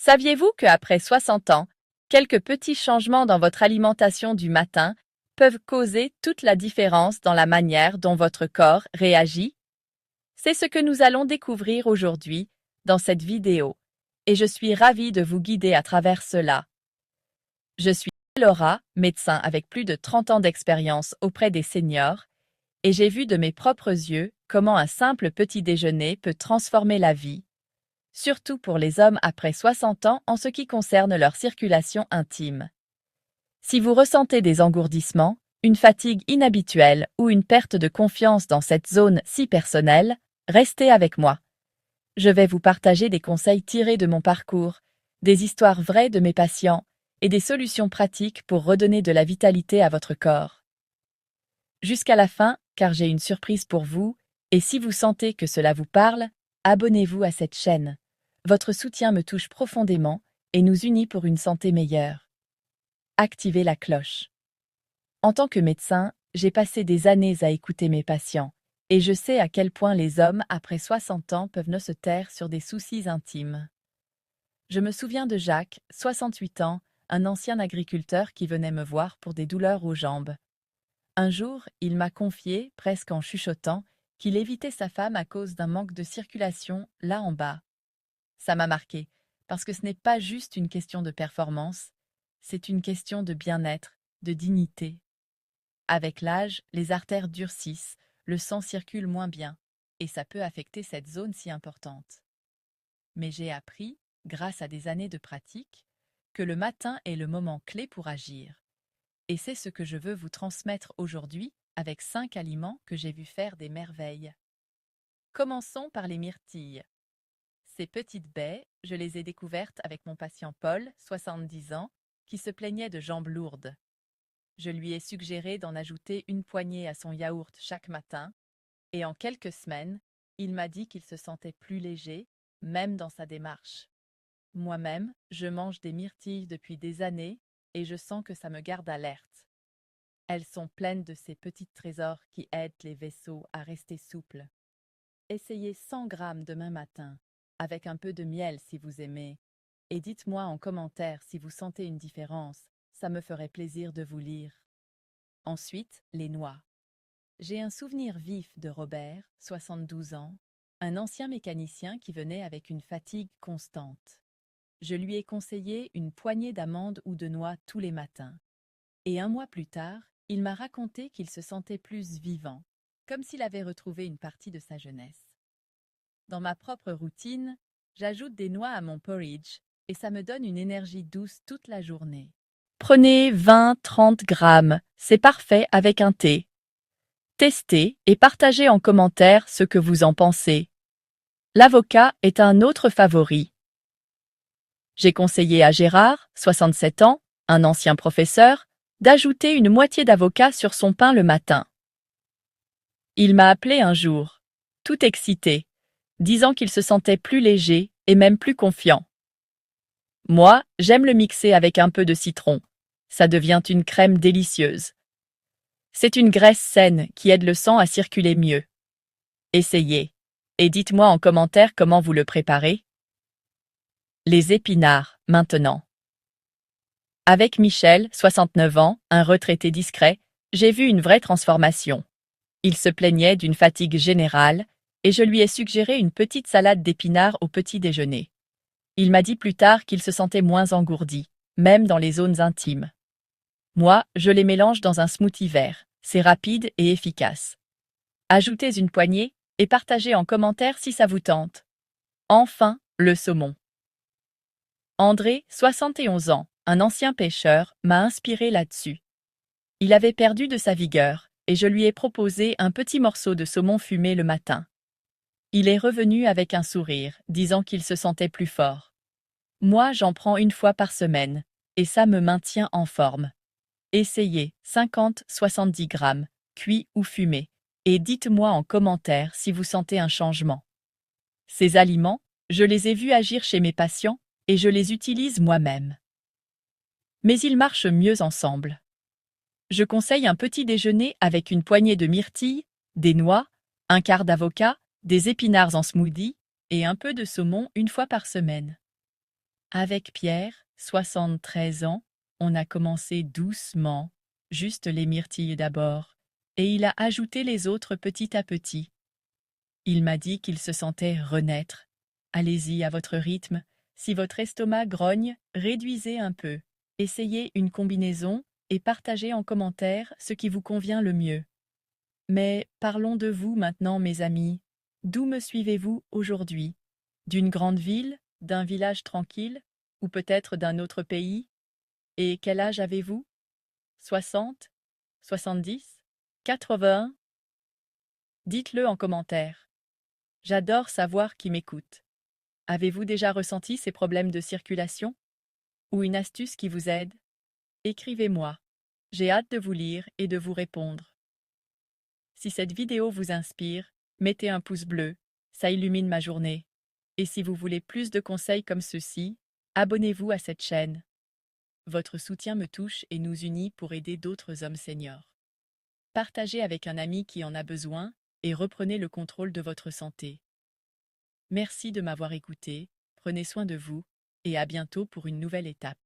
Saviez-vous qu'après 60 ans, quelques petits changements dans votre alimentation du matin peuvent causer toute la différence dans la manière dont votre corps réagit? C'est ce que nous allons découvrir aujourd'hui dans cette vidéo, et je suis ravie de vous guider à travers cela. Je suis Laura, médecin avec plus de 30 ans d'expérience auprès des seniors, et j'ai vu de mes propres yeux comment un simple petit déjeuner peut transformer la vie, surtout pour les hommes après 60 ans en ce qui concerne leur circulation intime. Si vous ressentez des engourdissements, une fatigue inhabituelle ou une perte de confiance dans cette zone si personnelle, restez avec moi. Je vais vous partager des conseils tirés de mon parcours, des histoires vraies de mes patients et des solutions pratiques pour redonner de la vitalité à votre corps. Jusqu'à la fin, car j'ai une surprise pour vous, et si vous sentez que cela vous parle, abonnez-vous à cette chaîne. Votre soutien me touche profondément et nous unit pour une santé meilleure. Activez la cloche. En tant que médecin, j'ai passé des années à écouter mes patients, et je sais à quel point les hommes après 60 ans peuvent ne se taire sur des soucis intimes. Je me souviens de Jacques, 68 ans, un ancien agriculteur qui venait me voir pour des douleurs aux jambes. Un jour, il m'a confié, presque en chuchotant, qu'il évitait sa femme à cause d'un manque de circulation là en bas. Ça m'a marqué, parce que ce n'est pas juste une question de performance, c'est une question de bien-être, de dignité. Avec l'âge, les artères durcissent, le sang circule moins bien, et ça peut affecter cette zone si importante. Mais j'ai appris, grâce à des années de pratique, que le matin est le moment clé pour agir. Et c'est ce que je veux vous transmettre aujourd'hui avec 5 aliments que j'ai vu faire des merveilles. Commençons par les myrtilles. Ces petites baies, je les ai découvertes avec mon patient Paul, 70 ans, qui se plaignait de jambes lourdes. Je lui ai suggéré d'en ajouter une poignée à son yaourt chaque matin, et en quelques semaines, il m'a dit qu'il se sentait plus léger, même dans sa démarche. Moi-même, je mange des myrtilles depuis des années, et je sens que ça me garde alerte. Elles sont pleines de ces petits trésors qui aident les vaisseaux à rester souples. Essayez 100 grammes demain matin, avec un peu de miel si vous aimez, et dites-moi en commentaire si vous sentez une différence, ça me ferait plaisir de vous lire. Ensuite, les noix. J'ai un souvenir vif de Robert, 72 ans, un ancien mécanicien qui venait avec une fatigue constante. Je lui ai conseillé une poignée d'amandes ou de noix tous les matins. Et un mois plus tard, il m'a raconté qu'il se sentait plus vivant, comme s'il avait retrouvé une partie de sa jeunesse. Dans ma propre routine, j'ajoute des noix à mon porridge et ça me donne une énergie douce toute la journée. Prenez 20-30 grammes, c'est parfait avec un thé. Testez et partagez en commentaire ce que vous en pensez. L'avocat est un autre favori. J'ai conseillé à Gérard, 67 ans, un ancien professeur, d'ajouter une moitié d'avocat sur son pain le matin. Il m'a appelé un jour, tout excité, disant qu'il se sentait plus léger et même plus confiant. Moi, j'aime le mixer avec un peu de citron. Ça devient une crème délicieuse. C'est une graisse saine qui aide le sang à circuler mieux. Essayez, et dites-moi en commentaire comment vous le préparez. Les épinards, maintenant. Avec Michel, 69 ans, un retraité discret, j'ai vu une vraie transformation. Il se plaignait d'une fatigue générale, et je lui ai suggéré une petite salade d'épinards au petit déjeuner. Il m'a dit plus tard qu'il se sentait moins engourdi, même dans les zones intimes. Moi, je les mélange dans un smoothie vert, c'est rapide et efficace. Ajoutez une poignée et partagez en commentaire si ça vous tente. Enfin, le saumon. André, 71 ans, un ancien pêcheur, m'a inspiré là-dessus. Il avait perdu de sa vigueur, et je lui ai proposé un petit morceau de saumon fumé le matin. Il est revenu avec un sourire, disant qu'il se sentait plus fort. Moi, j'en prends une fois par semaine, et ça me maintient en forme. Essayez 50-70 grammes, cuit ou fumé, et dites-moi en commentaire si vous sentez un changement. Ces aliments, je les ai vus agir chez mes patients, et je les utilise moi-même. Mais ils marchent mieux ensemble. Je conseille un petit déjeuner avec une poignée de myrtilles, des noix, un quart d'avocat, des épinards en smoothie et un peu de saumon une fois par semaine. Avec Pierre, 73 ans, on a commencé doucement, juste les myrtilles d'abord, et il a ajouté les autres petit à petit. Il m'a dit qu'il se sentait renaître. Allez-y à votre rythme. Si votre estomac grogne, réduisez un peu. Essayez une combinaison et partagez en commentaire ce qui vous convient le mieux. Mais parlons de vous maintenant, mes amis. D'où me suivez-vous aujourd'hui? D'une grande ville, d'un village tranquille, ou peut-être d'un autre pays? Et quel âge avez-vous? 60? 70? 80? Dites-le en commentaire. J'adore savoir qui m'écoute. Avez-vous déjà ressenti ces problèmes de circulation? Ou une astuce qui vous aide? Écrivez-moi. J'ai hâte de vous lire et de vous répondre. Si cette vidéo vous inspire, mettez un pouce bleu, ça illumine ma journée. Et si vous voulez plus de conseils comme ceux-ci, abonnez-vous à cette chaîne. Votre soutien me touche et nous unit pour aider d'autres hommes seniors. Partagez avec un ami qui en a besoin et reprenez le contrôle de votre santé. Merci de m'avoir écouté, prenez soin de vous, et à bientôt pour une nouvelle étape.